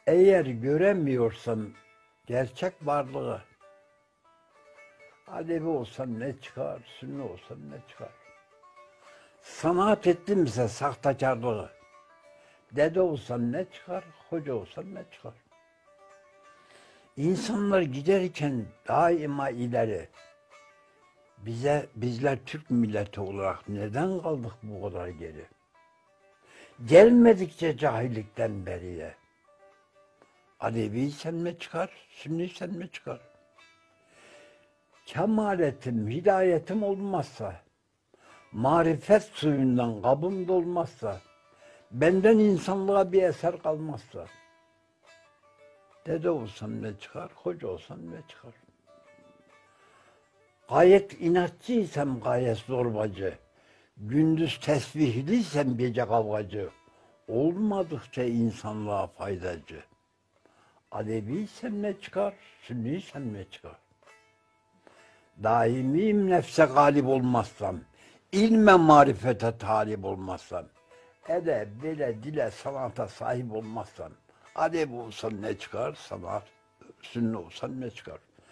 Eğer göremiyorsam gerçek varlığı, Alevi olsam ne çıkar, Sünni olsam ne çıkar? Sanat ettimse sahtekarlığı, dede olsam ne çıkar, hoca olsam ne çıkar? İnsanlar giderken daima ileri. Bizler Türk milleti olarak neden kaldık bu kadar geri? Gelmedikçe cahillikten beriye. Aleviysem ne çıkar, Sünniysem ne çıkar? Kemaletim, hidayetim olmazsa, marifet suyundan kabım dolmazsa, benden insanlığa bir eser kalmazsa, dede olsam ne çıkar, hoca olsam ne çıkar? Gayet inatçıysam gayet zorbacı, gündüz tesbihliysem gece kavgacı, olmadıkça insanlığa faydacı. Aleviysem ne çıkar, Sünniysem ne çıkar? Daimiyim nefse galip olmazsam, ilme marifete talip olmazsam, ele, bile, dile, sanata sahip olmazsam, Alevi olsam ne çıkar, sanat, Sünni olsam ne çıkar?